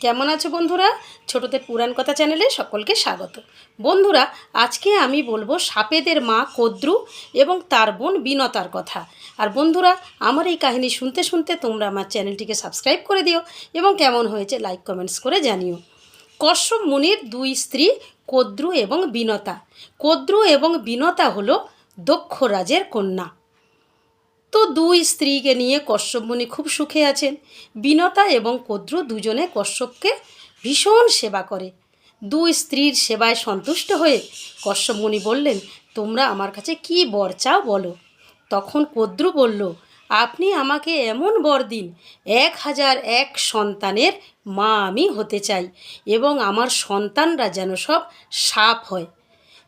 কেমন আছো বন্ধুরা? ছোটদের পুরাণ কথা চ্যানেলে সকলকে স্বাগত। বন্ধুরা, আজকে আমি বলবো সাপেদের মা কদ্রু এবং তার বোন বিনতার কথা। আর বন্ধুরা, আমার এই কাহিনী শুনতে শুনতে তোমরা আমার চ্যানেলটিকে সাবস্ক্রাইব করে দিও এবং কেমন হয়েছে লাইক কমেন্টস করে জানিও। কশ্যপ মুনির দুই স্ত্রী কদ্রু এবং বিনতা। কদ্রু এবং বিনতা হলো দক্ষ রাজের কন্যা। তো দুই স্ত্রীকে নিয়ে কশ্যপ মুনি খুব সুখে আছেন। বিনতা এবং কদ্রু দুজনে কশ্যপকে ভীষণ সেবা করে। দুই স্ত্রীর সেবায় সন্তুষ্ট হয়ে কশ্যপ মুনি বললেন, তোমরা আমার কাছে কী বর চাও বলো। তখন কদ্রু বলল, আপনি আমাকে এমন বর দিন, 1001 সন্তানের মা আমি হতে চাই এবং আমার সন্তানরা যেন সব সাপ হয়।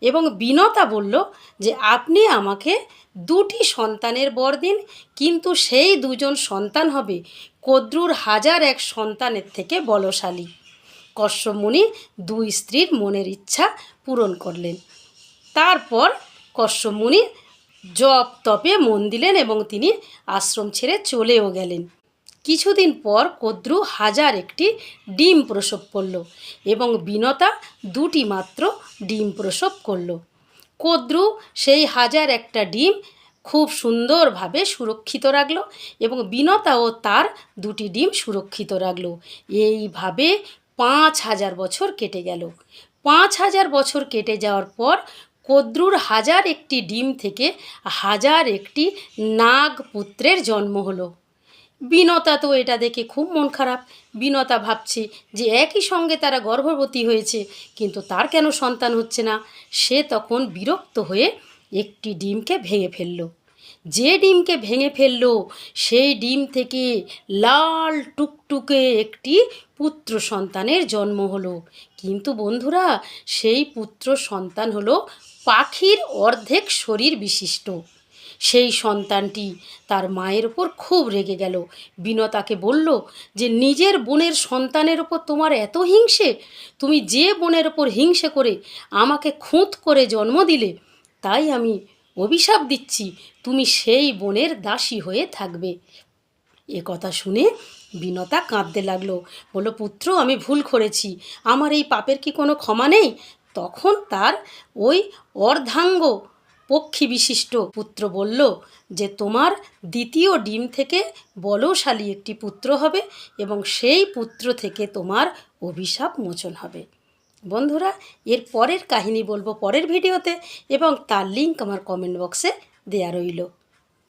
এবং বিনতা বলল যে আপনি আমাকে 2টি সন্তানের বর দিন, কিন্তু সেই 2জন সন্তান হবে কদ্রুর 1001 সন্তানের থেকে বলশালী। কশ্যপ মুনি দুই স্ত্রীর মনের ইচ্ছা পূরণ করলেন। তারপর কশ্যপ মুনি জপ তপে মন দিলেন এবং তিনি আশ্রম ছেড়ে চলেও গেলেন। কিছুদিন পর কদ্রু 1001টি ডিম প্রসব করল এবং বিনতা 2টি মাত্র ডিম প্রসব করল। কদ্রু সেই 1001টা ডিম খুব সুন্দরভাবে সুরক্ষিত রাখল এবং বিনতাও তার 2টি ডিম সুরক্ষিত রাখল। এইভাবে 5000 বছর কেটে গেল। 5000 বছর কেটে যাওয়ার পর কদ্রুর 1001টি ডিম থেকে 1001টি নাগ পুত্রের জন্ম হলো। বিনতা তো এটা দেখে খুব মন খারাপ। বিনতা ভাবছে যে একই সঙ্গে তারা গর্ভবতী হয়েছে, কিন্তু তার কেন সন্তান হচ্ছে না। সে তখন বিরক্ত হয়ে একটি ডিমকে ভেঙে ফেলল। যে ডিমকে ভেঙে ফেলল সেই ডিম থেকে লাল টুকটুকে একটি পুত্র সন্তানের জন্ম হলো। কিন্তু বন্ধুরা, সেই পুত্র সন্তান হলো পাখির অর্ধেক শরীর বিশিষ্ট। সেই সন্তানটি তার মায়ের ওপর খুব রেগে গেল। বিনতাকে বলল যে নিজের বোনের সন্তানের ওপর তোমার এত হিংসে, তুমি যে বোনের ওপর হিংসে করে আমাকে খুঁত করে জন্ম দিলে, তাই আমি অভিশাপ দিচ্ছি, তুমি সেই বোনের দাসী হয়ে থাকবে। এ কথা শুনে বিনতা কাঁদতে লাগলো, বলল, পুত্র, আমি ভুল করেছি, আমার এই পাপের কি কোনো ক্ষমা নেই? তখন তার ওই অর্ধাঙ্গ পক্ষী বিশিষ্ট পুত্র বলল যে তোমার দ্বিতীয় ডিম থেকে বলশালী একটি পুত্র হবে এবং সেই পুত্র থেকে তোমার অভিশাপ মোচন হবে। বন্ধুরা, এর পরের কাহিনী বলবো পরের ভিডিওতে এবং তার লিঙ্ক আমার কমেন্ট বক্সে দেয়া রইল।